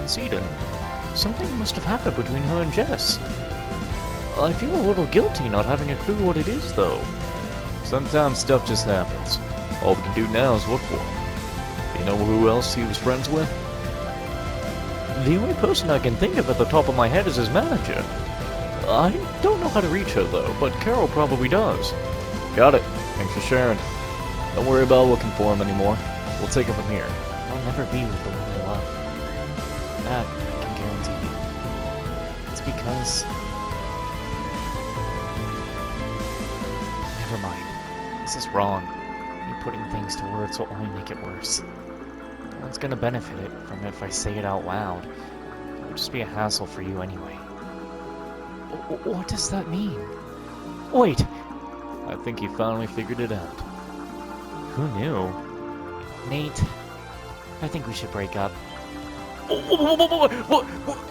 conceding. Something must have happened between her and Jess. I feel a little guilty not having a clue what it is, though. Sometimes stuff just happens. All we can do now is look for him. You know who else he was friends with? The only person I can think of at the top of my head is his manager. I don't know how to reach her, though, but Carol probably does. Got it. Thanks for sharing. Don't worry about looking for him anymore. We'll take it from here. I'll never be with the one I love. That I can guarantee you. It's because... Never mind. This is wrong. You putting things to words will only make it worse. No one's gonna benefit from it if I say it out loud. It would just be a hassle for you anyway. What does that mean? Wait! I think he finally figured it out. Who knew? Nate, I think we should break up.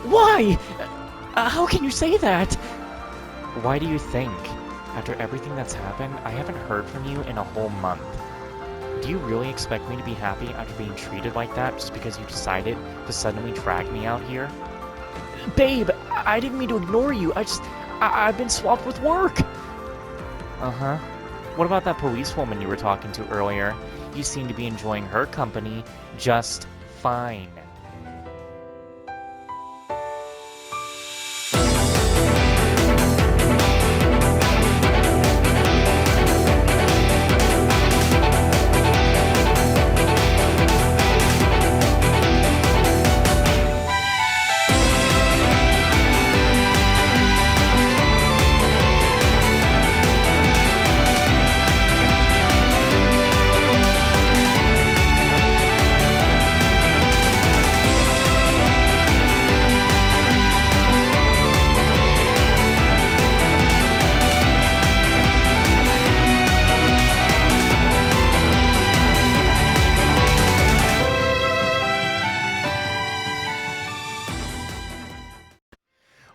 Why? How can you say that? Why do you think? After everything that's happened, I haven't heard from you in a whole month. Do you really expect me to be happy after being treated like that just because you decided to suddenly drag me out here? Babe, I didn't mean to ignore you. I've been swamped with work. Uh-huh. What about that policewoman you were talking to earlier? You seem to be enjoying her company just fine.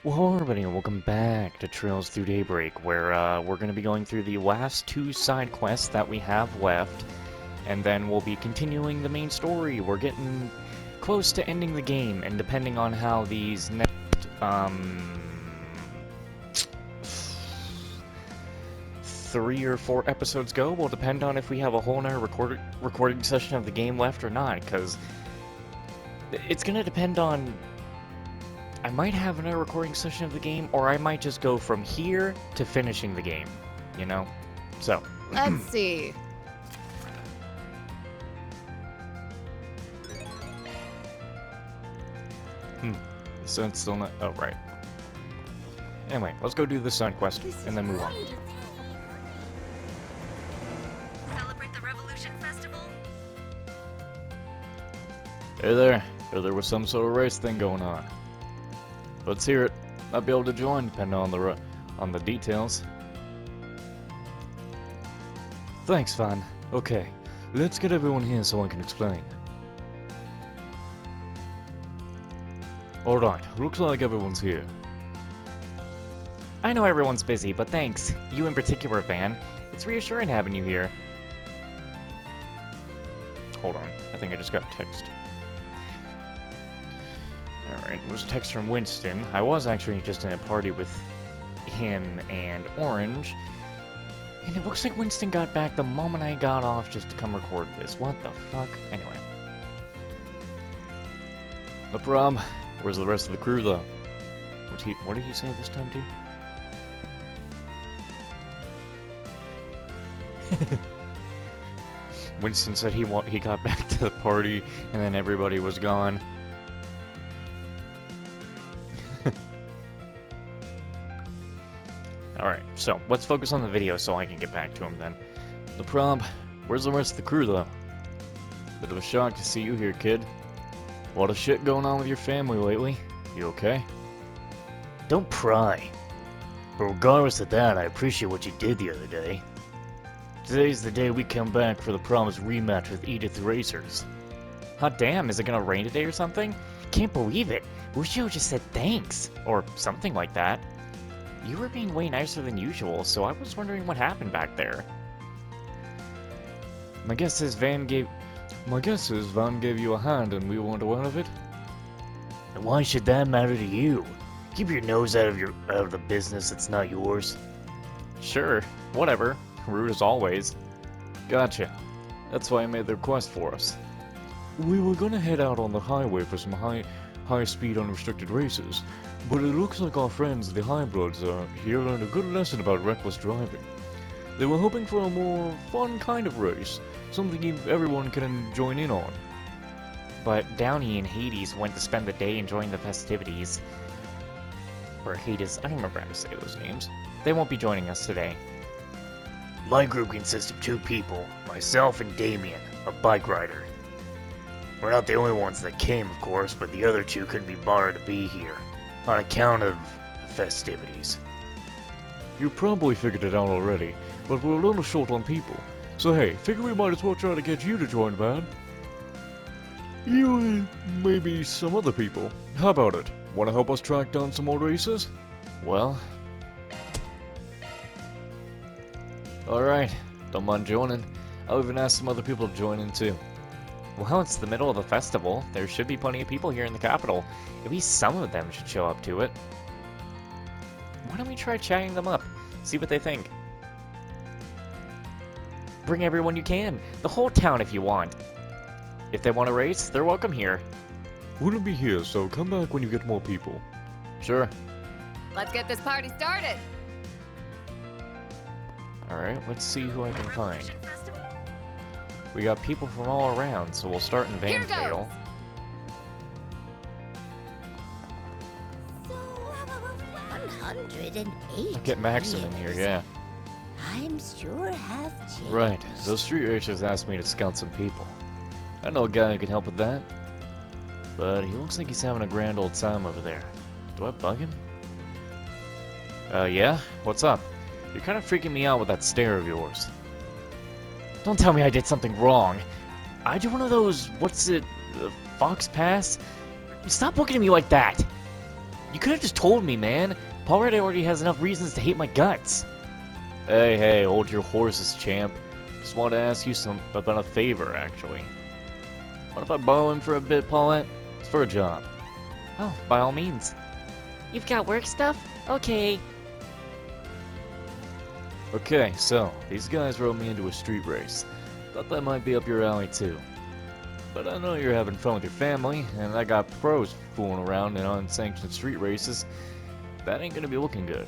Well, everybody, welcome back to Trails Through Daybreak, where we're going to be going through the last 2 side quests that we have left, and then we'll be continuing the main story. We're getting close to ending the game, and depending on how these next, 3 or 4 episodes go will depend on if we have a whole nother recording session of the game left or not, because it's going to depend on... I might have another recording session of the game, or I might just go from here to finishing the game, you know? So. Let's see. The sun's still not... Oh, right. Anyway, let's go do the side quest, and then move on. Celebrate the Revolution Festival? Hey there. Heard there was some sort of race thing going on. Let's hear it. Might be able to join, depending on the details. Thanks, Van. Okay, let's get everyone here so I can explain. Alright, looks like everyone's here. I know everyone's busy, but thanks. You in particular, Van. It's reassuring having you here. Hold on, I think I just got text. Alright, it was a text from Winston. I was actually just in a party with him and Orange. And it looks like Winston got back the moment I got off just to come record this. What the fuck? Anyway. No problem. Where's the rest of the crew, though? What did he say this time, too? Winston said he got back to the party, and then everybody was gone. Alright, so let's focus on the video so I can get back to him then. No problem. Where's the rest of the crew, though? Bit of a shock to see you here, kid. A lot of shit going on with your family lately. You okay? Don't pry. But regardless of that, I appreciate what you did the other day. Today's the day we come back for the promised rematch with Edith Racers. Hot damn, is it gonna rain today or something? Can't believe it. Wish you just said thanks. Or something like that. You were being way nicer than usual, so I was wondering what happened back there. My guess is Van gave you a hand and we weren't aware of it? And why should that matter to you? Keep your nose out of the business that's not yours. Sure, whatever. Rude as always. Gotcha. That's why I made the request for us. We were gonna head out on the highway for some high-speed unrestricted races, but it looks like our friends, the Highbloods, here learned a good lesson about reckless driving. They were hoping for a more fun kind of race, something everyone can join in on. But Downey and Hades went to spend the day enjoying the festivities. Or Hades, I don't remember how to say those names. They won't be joining us today. My group consists of 2 people, myself and Damien, a bike rider. We're not the only ones that came, of course, but the other 2 couldn't be bothered to be here, on account of the festivities. You probably figured it out already, but we're a little short on people. So hey, figure we might as well try to get you to join, man. You and maybe some other people. How about it? Want to help us track down some more races? Well... Alright, don't mind joining. I'll even ask some other people to join in too. Well, it's the middle of the festival. There should be plenty of people here in the capital. At least some of them should show up to it. Why don't we try chatting them up? See what they think. Bring everyone you can. The whole town if you want. If they want to race, they're welcome here. Wouldn't be here, so come back when you get more people. Sure. Let's get this party started. Alright, let's see who I can find. Revolution Festival? We got people from all around, so we'll start in Here goes. Vanvale. So, 108. I'll get Maxim in here, yeah. I'm sure have changed. Right, those street racers asked me to scout some people. I know a guy who can help with that. But he looks like he's having a grand old time over there. Do I bug him? Yeah? What's up? You're kind of freaking me out with that stare of yours. Don't tell me I did something wrong. I did one of those, what's it, Fox Pass? Stop looking at me like that! You could have just told me, man. Paul Red already has enough reasons to hate my guts. Hey, hold your horses, champ. Just want to ask you about a favor, actually. What if I borrow him for a bit, Paulette? It's for a job. Oh, by all means. You've got work stuff? Okay. Okay, so, these guys rode me into a street race. Thought that might be up your alley too. But I know you're having fun with your family, and I got pros fooling around in unsanctioned street races. That ain't gonna be looking good.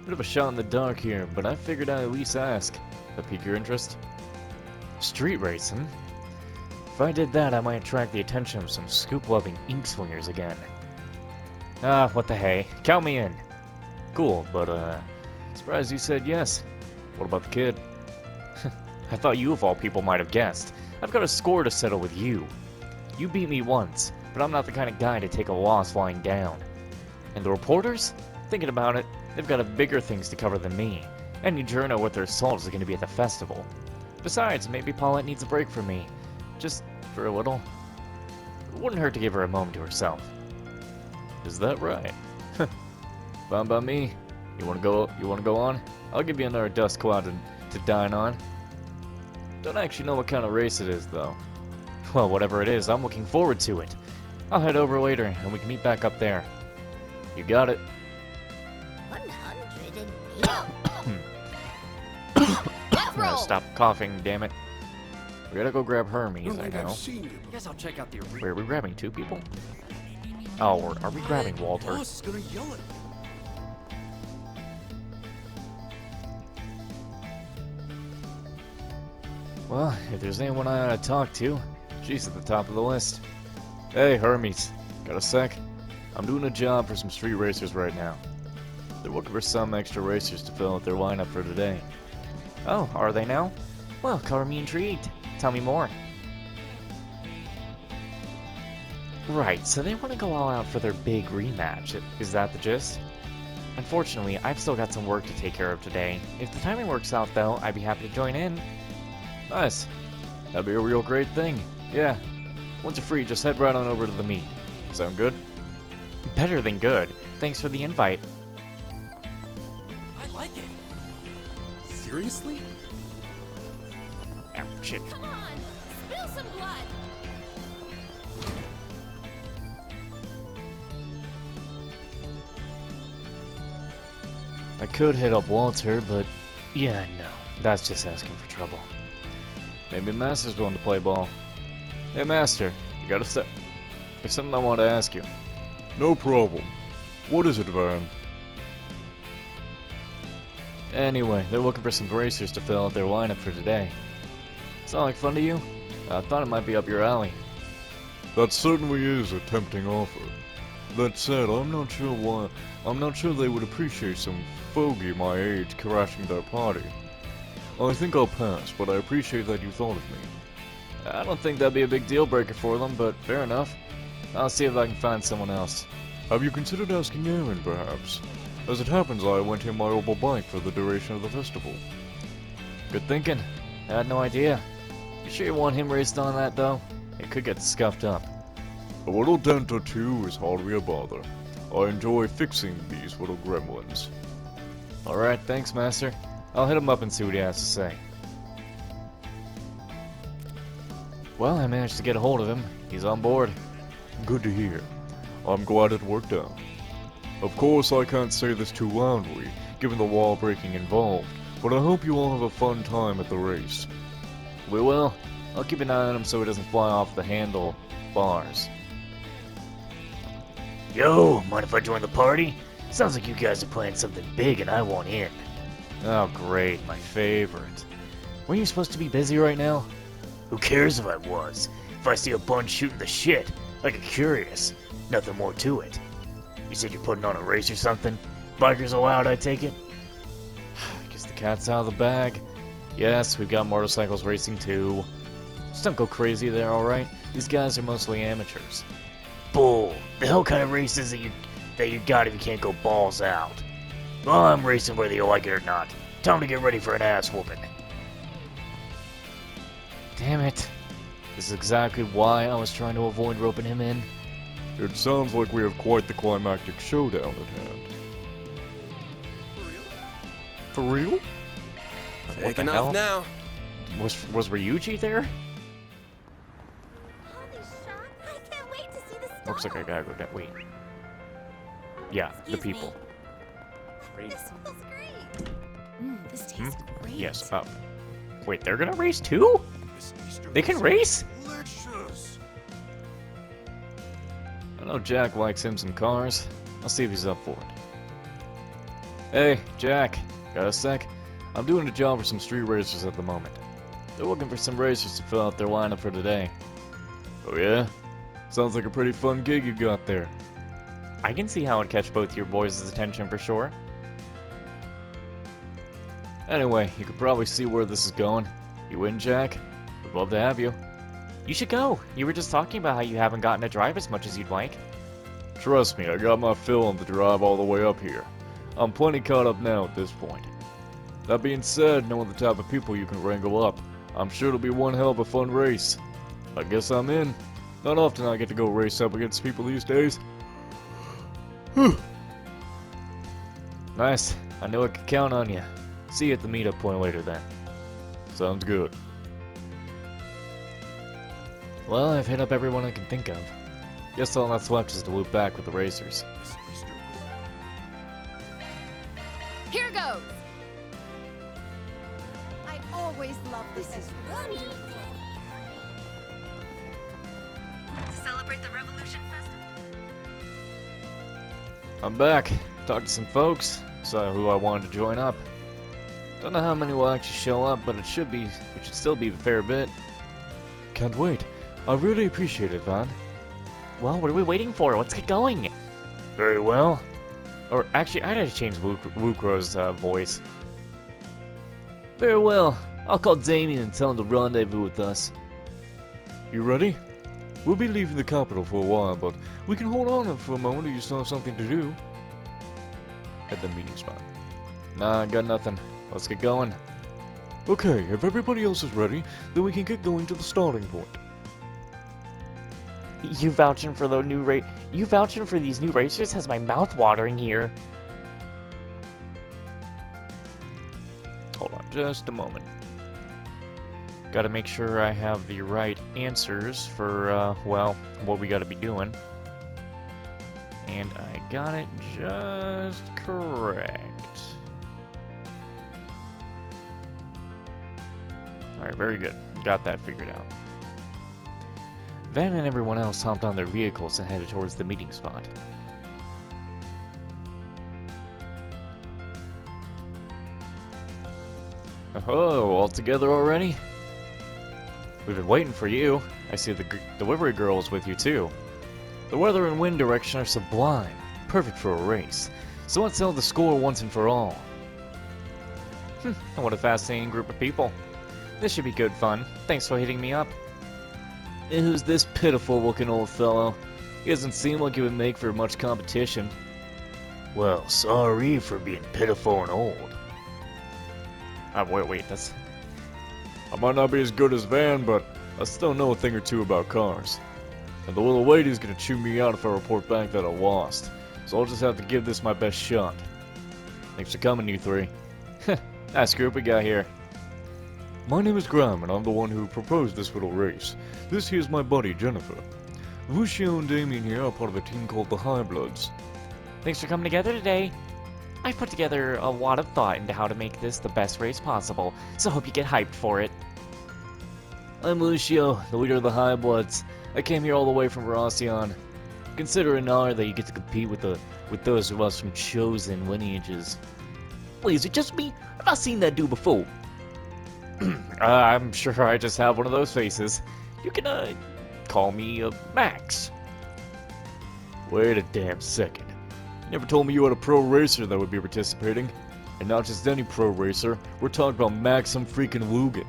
Bit of a shot in the dark here, but I figured I'd at least ask. That pique your interest? Street racing? If I did that, I might attract the attention of some scoop-loving ink swingers again. Ah, what the hey. Count me in. Cool, but, surprised you said yes. What about the kid? I thought you of all people might have guessed. I've got a score to settle with you. You beat me once, but I'm not the kind of guy to take a loss lying down. And the reporters? Thinking about it, they've got bigger things to cover than me. Any journo with their salt is going to be at the festival. Besides, maybe Paulette needs a break from me. Just for a little. It wouldn't hurt to give her a moment to herself. Is that right? Fine by me. You wanna go on? I'll give you another dust cloud to dine on. Don't actually know what kind of race it is, though. Well, whatever it is, I'm looking forward to it. I'll head over later, and we can meet back up there. You got it. 108. Roll. Stop coughing, damn it. We gotta go grab Hermes, I know. I guess I'll check out the arena. Wait, are we grabbing 2 people? Oh, are we grabbing Walter? Boss is gonna yell at me. Well, if there's anyone I ought to talk to, she's at the top of the list. Hey, Hermes. Got a sec? I'm doing a job for some street racers right now. They're looking for some extra racers to fill out their lineup for today. Oh, are they now? Well, color me intrigued. Tell me more. Right, so they want to go all out for their big rematch. Is that the gist? Unfortunately, I've still got some work to take care of today. If the timing works out, though, I'd be happy to join in. Nice. That'd be a real great thing. Yeah. Once you're free, just head right on over to the meet. Sound good? Better than good. Thanks for the invite. I like it. Seriously? Ow, shit. Come on, spill some blood. I could hit up Walter, but yeah, no. That's just asking for trouble. Maybe Master's willing to play ball. Hey, Master, you got a sec? There's something I want to ask you. No problem. What is it, Van? Anyway, they're looking for some racers to fill out their lineup for today. Sound like fun to you? I thought it might be up your alley. That certainly is a tempting offer. That said, I'm not sure they would appreciate some fogey my age crashing their party. I think I'll pass, but I appreciate that you thought of me. I don't think that'd be a big deal breaker for them, but fair enough. I'll see if I can find someone else. Have you considered asking Aaron, perhaps? As it happens, I went in my oval bike for the duration of the festival. Good thinking. I had no idea. You sure you want him raced on that, though? It could get scuffed up. A little dent or two is hardly a bother. I enjoy fixing these little gremlins. Alright, thanks, Master. I'll hit him up and see what he has to say. Well, I managed to get a hold of him. He's on board. Good to hear. I'm glad it worked out. Of course, I can't say this too loudly, given the wall breaking involved, but I hope you all have a fun time at the race. We will. I'll keep an eye on him so he doesn't fly off the handle bars. Yo, mind if I join the party? Sounds like you guys are playing something big and I want in. Oh, great. My favorite. Weren't you supposed to be busy right now? Who cares if I was? If I see a bunch shooting the shit, I get curious. Nothing more to it. You said you're putting on a race or something? Bikers allowed, I take it? Guess the cat's out of the bag. Yes, we've got motorcycles racing too. Just don't go crazy there, alright? These guys are mostly amateurs. Bull. The hell kind of race is it you got if you can't go balls out? Well, I'm racing whether you like it or not. Time to get ready for an ass whooping. Damn it. This is exactly why I was trying to avoid roping him in. It sounds like we have quite the climactic showdown at hand. For real? What Taking the off hell? now. Was Ryuji there? Holy shot! I can't wait to see the stars. Looks like I gotta go down. Wait. Yeah, the Excuse me. people. This feels great. This tastes great. Yes, wait, they're gonna race too? They can race? I know Jack likes him some cars. I'll see if he's up for it. Hey, Jack. Got a sec? I'm doing a job for some street racers at the moment. They're looking for some racers to fill out their lineup for today. Oh yeah? Sounds like a pretty fun gig you got there. I can see how it'd catch both your boys' attention for sure. Anyway, you could probably see where this is going. You in, Jack? We'd love to have you. You should go. You were just talking about how you haven't gotten to drive as much as you'd like. Trust me, I got my fill on the drive all the way up here. I'm plenty caught up now at this point. That being said, knowing the type of people you can wrangle up, I'm sure it'll be one hell of a fun race. I guess I'm in. Not often I get to go race up against people these days. Nice. I know I could count on you. See you at the meetup point later then. Sounds good. Well, I've hit up everyone I can think of. Guess all that's left is to loop back with the racers. Here goes. I always love this. Is wonderful. To celebrate the Revolution Festival. I'm back. Talked to some folks. Saw who I wanted to join up. Don't know how many will actually show up, but it should still be a fair bit. Can't wait. I really appreciate it, Van. Well, what are we waiting for? Let's get going. Very well. Or actually, I had to change Wukro's voice. Very well. I'll call Damien and tell him to rendezvous with us. You ready? We'll be leaving the capital for a while, but we can hold on for a moment if you still have something to do. At the meeting spot. Nah, got nothing. Let's get going. Okay, if everybody else is ready, then we can get going to the starting point. You vouching for these new racers has my mouth watering here. Hold on just a moment. Gotta make sure I have the right answers for, well, what we gotta be doing. And I got it just correct. Alright, very good. Got that figured out. Van and everyone else hopped on their vehicles and headed towards the meeting spot. Oh, all together already? We've been waiting for you. I see the delivery girl is with you too. The weather and wind direction are sublime, perfect for a race. So let's settle the score once and for all. And what a fascinating group of people. This should be good fun. Thanks for hitting me up. And who's this pitiful-looking old fellow? He doesn't seem like he would make for much competition. Well, sorry for being pitiful and old. Wait, that's... I might not be as good as Van, but I still know a thing or two about cars. And the little lady's gonna chew me out if I report back that I lost. So I'll just have to give this my best shot. Thanks for coming, you three. Nice group we got here. My name is Graham, and I'm the one who proposed this little race. This here's my buddy, Jennifer. Lucio and Damien here are part of a team called the High Bloods. Thanks for coming together today. I put together a lot of thought into how to make this the best race possible, so hope you get hyped for it. I'm Lucio, the leader of the High Bloods. I came here all the way from Rossion. Consider an honor that you get to compete with those of us from chosen lineages. Wait, is it just me? I've not seen that dude before. I'm sure I just have one of those faces. You can, call me, Max. Wait a damn second. You never told me you had a pro racer that would be participating. And not just any pro racer, we're talking about Maxim freaking Lugan.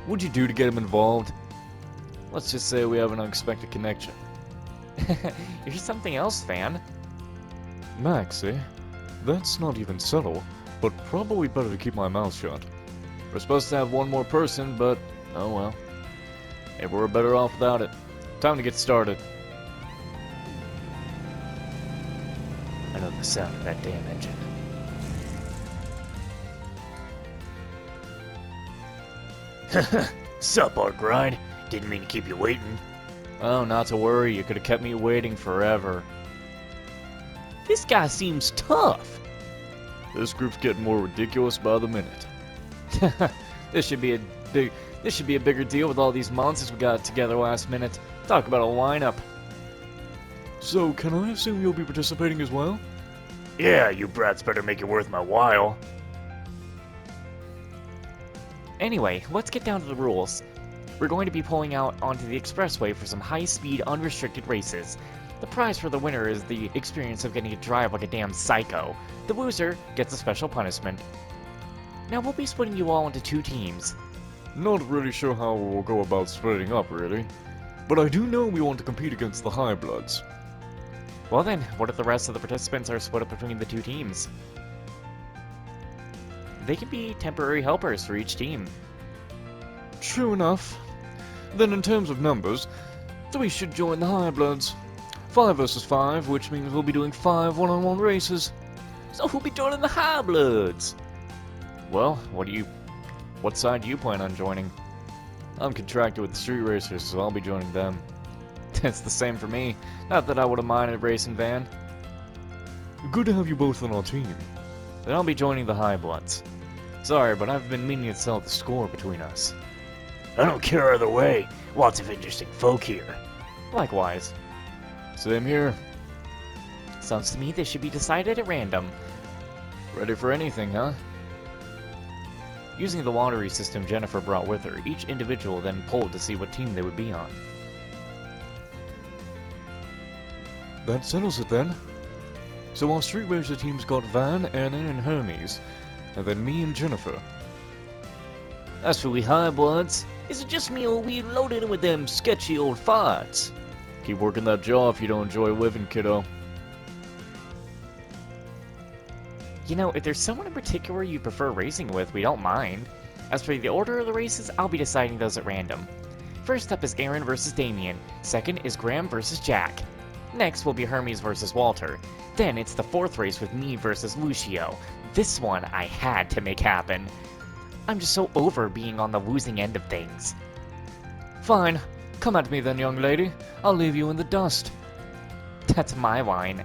What'd you do to get him involved? Let's just say we have an unexpected connection. You're something else, fan. Max, eh? That's not even subtle, but probably better to keep my mouth shut. We're supposed to have one more person, but oh well. Maybe we're better off without it. Time to get started. I know the sound of that damn engine. Sup, Art Grind? Didn't mean to keep you waiting. Oh, not to worry. You could have kept me waiting forever. This guy seems tough. This group's getting more ridiculous by the minute. This should be a bigger deal with all these monsters we got together last minute. Talk about a lineup. So, can I assume you'll be participating as well? Yeah, you brats better make it worth my while. Anyway, let's get down to the rules. We're going to be pulling out onto the expressway for some high-speed, unrestricted races. The prize for the winner is the experience of getting to drive like a damn psycho. The loser gets a special punishment. Now we'll be splitting you all into 2 teams. Not really sure how we'll go about splitting up, really. But I do know we want to compete against the High Bloods. Well then, what if the rest of the participants are split up between the 2 teams? They can be temporary helpers for each team. True enough. Then in terms of numbers, 3 should join the High Bloods. 5 versus 5, which means we'll be doing 5 one-on-one races. So who'll be joining the High Bloods? Well, what side do you plan on joining? I'm contracted with the street racers, so I'll be joining them. It's the same for me. Not that I would have minded racing Van. Good to have you both on our team. Then I'll be joining the High Bloods. Sorry, but I've been meaning to settle the score between us. I don't care either way. Lots of interesting folk here. Likewise. Same here. Sounds to me this should be decided at random. Ready for anything, huh? Using the lottery system Jennifer brought with her, each individual then polled to see what team they would be on. That settles it then. So our street racer team's got Van, Anna, and Hermes, and then me and Jennifer. As for we High Bloods, is it just me or we loaded in with them sketchy old farts? Keep working that jaw if you don't enjoy living, kiddo. You know, if there's someone in particular you prefer racing with, we don't mind. As for the order of the races, I'll be deciding those at random. First up is Aaron versus Damien. Second is Graham versus Jack. Next will be Hermes versus Walter. Then it's the 4th race with me versus Lucio. This one I had to make happen. I'm just so over being on the losing end of things. Fine. Come at me then, young lady. I'll leave you in the dust. That's my line.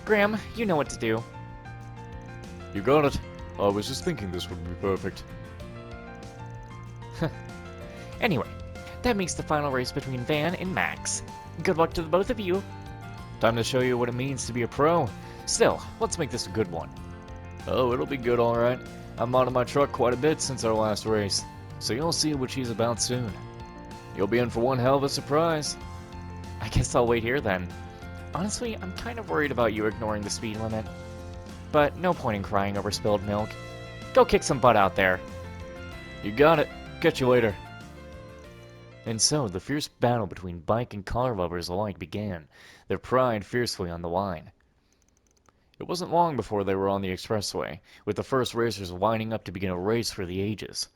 Graham, you know what to do. You got it. I was just thinking this would be perfect. Anyway, that makes the final race between Van and Max. Good luck to the both of you. Time to show you what it means to be a pro. Still, let's make this a good one. Oh, it'll be good, alright. I've modded my truck quite a bit since our last race, so you'll see what she's about soon. You'll be in for one hell of a surprise. I guess I'll wait here then. Honestly, I'm kind of worried about you ignoring the speed limit. But no point in crying over spilled milk. Go kick some butt out there. You got it. Catch you later. And so, the fierce battle between bike and car lovers alike began, their pride fiercely on the line. It wasn't long before they were on the expressway, with the first racers lining up to begin a race for the ages.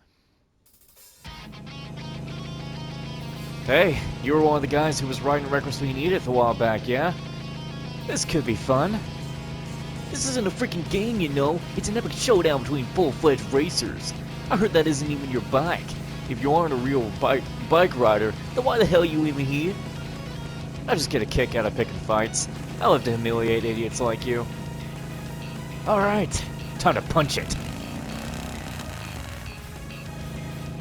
Hey, you were one of the guys who was riding recklessly in Edith a while back, yeah? This could be fun. This isn't a freaking game, you know. It's an epic showdown between full-fledged racers. I heard that isn't even your bike. If you aren't a real bike rider, Then why the hell are you even here? I just get a kick out of picking fights. I love to humiliate idiots like you. Alright, time to punch it.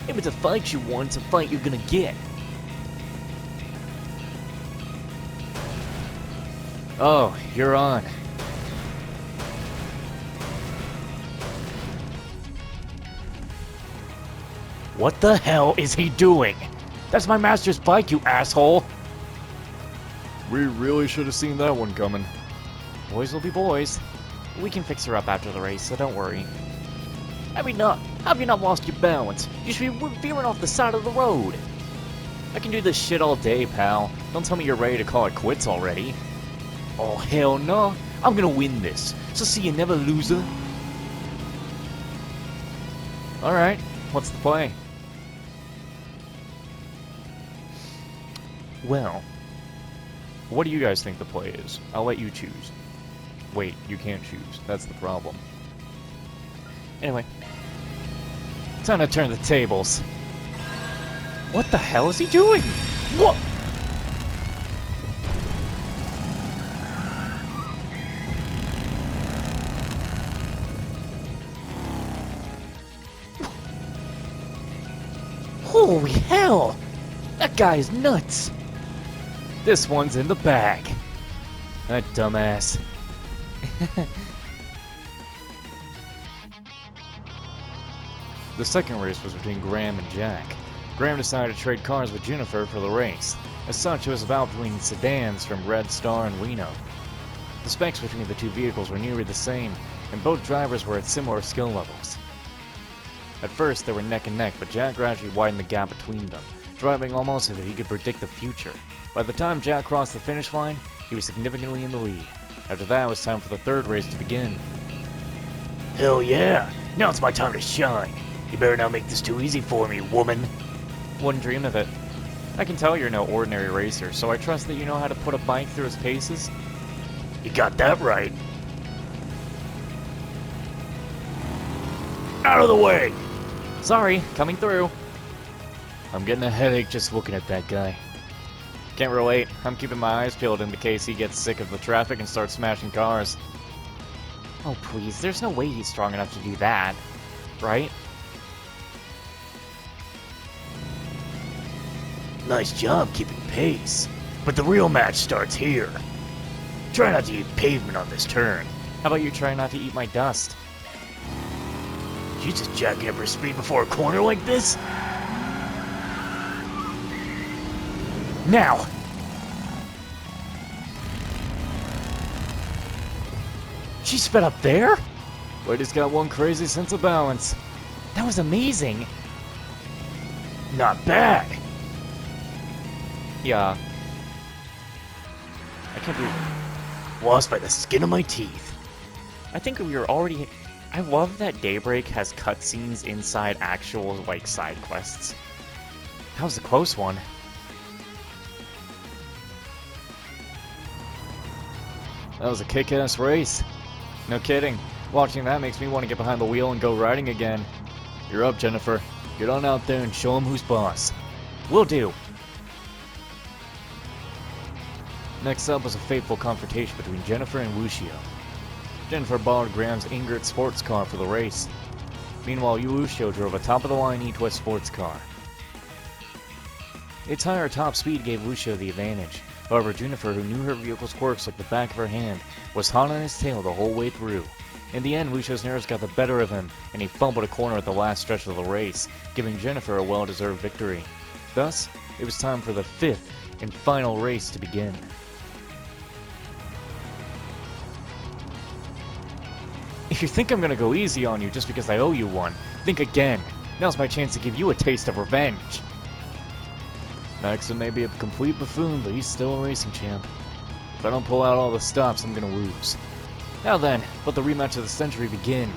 If it's a fight you want, it's a fight you're gonna get. Oh, you're on. What the hell is he doing? That's my master's bike, you asshole! We really should have seen that one coming. Boys will be boys. We can fix her up after the race, so don't worry. Have you not lost your balance? You should be veering off the side of the road. I can do this shit all day, pal. Don't tell me you're ready to call it quits already. Oh, hell no. I'm gonna win this. So see you never, loser. Alright, what's the play? Well, What do you guys think the play is? I'll let you choose. Wait, you can't choose. That's the problem. anyway. Time to turn the tables. What the hell is he doing? What? Holy hell! That guy is nuts! This one's in the bag. That dumbass. The second race was between Graham and Jack. Graham decided to trade cars with Jennifer for the race. As such, it was about between sedans from Red Star and Reno. The specs between the two vehicles were nearly the same, and both drivers were at similar skill levels. At first, they were neck and neck, but Jack gradually widened the gap between them, driving almost as if he could predict the future. By the time Jack crossed the finish line, he was significantly in the lead. After that, it was time for the third race to begin. Hell yeah! Now it's my time to shine. You better not make this too easy for me, woman. Wouldn't dream of it. I can tell you're no ordinary racer, so I trust that you know how to put a bike through its paces. You got that right. Out of the way! Sorry, coming through. I'm getting a headache just looking at that guy. Can't relate. I'm keeping my eyes peeled in case he gets sick of the traffic and starts smashing cars. Oh please, there's no way he's strong enough to do that. Right? Nice job keeping pace. But the real match starts here. Try not to eat pavement on this turn. How about you try not to eat my dust? You just jacking up her speed before a corner like this? Now! She sped up there? Lady's got one crazy sense of balance. That was amazing. Not bad. Yeah. I can't believe... Lost by the skin of my teeth. I think we were already... I love that Daybreak has cutscenes inside actual, like, side quests. That was a close one. That was a kick-ass race. No kidding. Watching that makes me want to get behind the wheel and go riding again. You're up, Jennifer. Get on out there and show 'em who's boss. Will do. Next up was a fateful confrontation between Jennifer and Lucio. Jennifer borrowed Graham's Ingrid sports car for the race. Meanwhile, Lucio drove a top-of-the-line E-Twist sports car. Its higher top speed gave Lucio the advantage. However, Juniper, who knew her vehicle's quirks like the back of her hand, was hot on his tail the whole way through. In the end, Lucio's nerves got the better of him, and he fumbled a corner at the last stretch of the race, giving Jennifer a well-deserved victory. Thus, it was time for the 5th and final race to begin. If you think I'm gonna go easy on you just because I owe you one, think again. Now's my chance to give you a taste of revenge. Maxon may be a complete buffoon, but he's still a racing champ. If I don't pull out all the stops, I'm gonna lose. Now then, let the rematch of the century begin.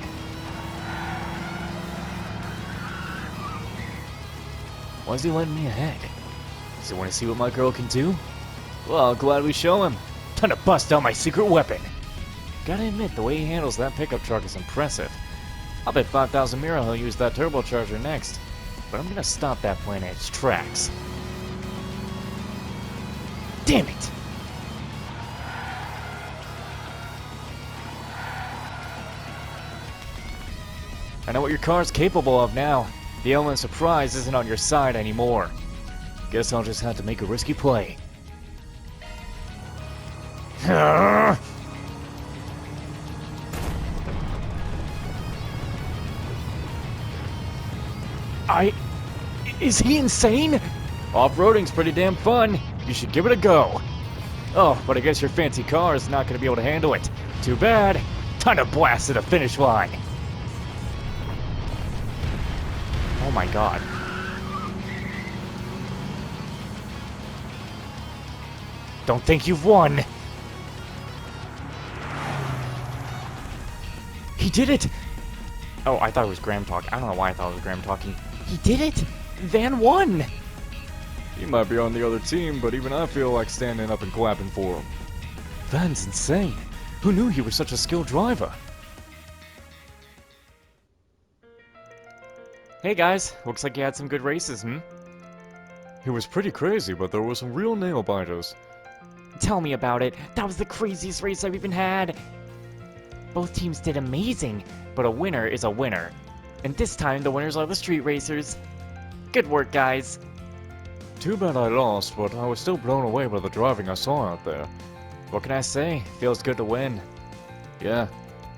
Why is he letting me ahead? Does he want to see what my girl can do? Well, I'll gladly show him. Time to bust out my secret weapon. Gotta admit, the way he handles that pickup truck is impressive. I'll bet 5,000 Mira he'll use that turbocharger next. But I'm gonna stop that plane at its tracks. Damn it! I know what your car's capable of now. The element of surprise isn't on your side anymore. Guess I'll just have to make a risky play. Is he insane? Off-roading's pretty damn fun. You should give it a go. Oh, but I guess your fancy car is not going to be able to handle it. Too bad. Time to blast to the finish line. Oh my god. Don't think you've won. He did it! Oh, I thought it was Graham talking. I don't know why I thought it was Graham talking. He did it! Van won! He might be on the other team, but even I feel like standing up and clapping for him. Van's insane. Who knew he was such a skilled driver? Hey guys, looks like you had some good races, hmm? He was pretty crazy, but there were some real nail-biters. Tell me about it. That was the craziest race I've even had. Both teams did amazing, but a winner is a winner. And this time, the winners are the street racers. Good work, guys. Too bad I lost, but I was still blown away by the driving I saw out there. What can I say? Feels good to win. Yeah,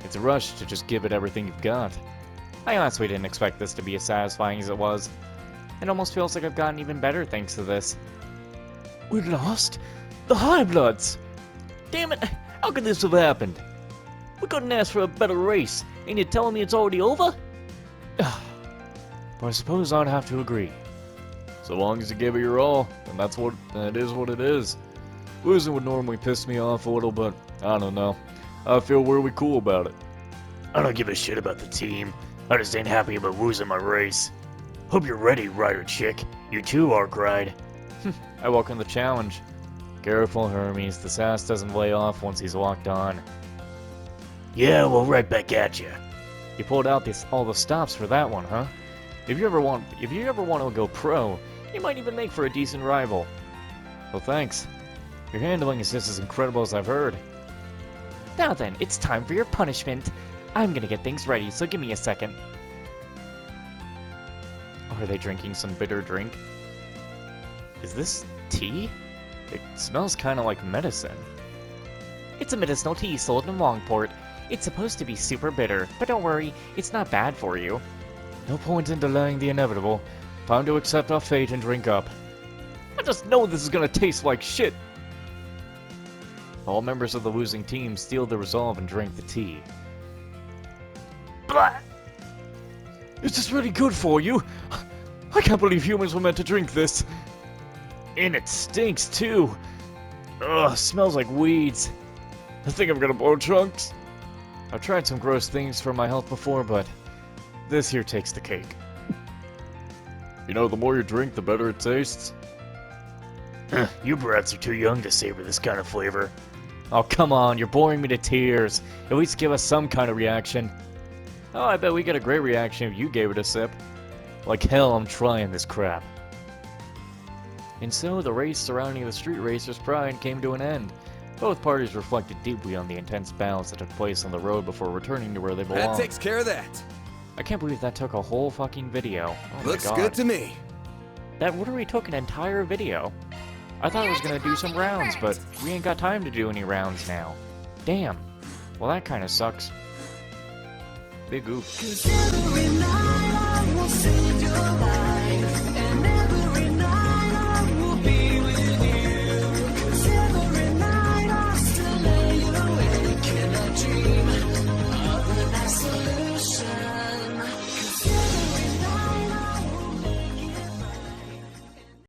it's a rush to just give it everything you've got. I honestly didn't expect this to be as satisfying as it was. It almost feels like I've gotten even better thanks to this. We lost? The High Bloods! Damn it! How could this have happened? We couldn't ask for a better race, and you're telling me it's already over? But I suppose I'd have to agree. So long as you give it your all, then it is what it is. Losing would normally piss me off a little, but I don't know. I feel really cool about it. I don't give a shit about the team. I just ain't happy about losing my race. Hope you're ready, Rider Chick. You too, Arkride. I welcome the challenge. Careful, Hermes. The sass doesn't lay off once he's locked on. Yeah, well, right back at you. You pulled out all the stops for that one, huh? If you ever want to go pro, you might even make for a decent rival. Well, thanks. Your handling is just as incredible as I've heard. Now then, it's time for your punishment. I'm gonna get things ready, so give me a second. Are they drinking some bitter drink? Is this tea? It smells kind of like medicine. It's a medicinal tea sold in Longport. It's supposed to be super bitter, but don't worry, it's not bad for you. No point in delaying the inevitable. Time to accept our fate and drink up. I just know this is gonna taste like shit! All members of the losing team steeled their resolve and drank the tea. Blah! Is this really good for you? I can't believe humans were meant to drink this. And it stinks too. Ugh, smells like weeds. I think I'm gonna blow chunks. I've tried some gross things for my health before, but this here takes the cake. You know, the more you drink, the better it tastes. You brats are too young to savor this kind of flavor. Oh, come on, you're boring me to tears. At least give us some kind of reaction. Oh, I bet we get a great reaction if you gave it a sip. Like hell, I'm trying this crap. And so, the race surrounding the street racer's pride came to an end. Both parties reflected deeply on the intense battles that took place on the road before returning to where they belong. That takes care of that. I can't believe that took a whole fucking video. Oh Looks my God. good to me. That literally took an entire video. I thought I was gonna do some rounds, but we ain't got time to do any rounds now. Damn. Well, that kinda sucks. Big oof. Every night I will sing your life.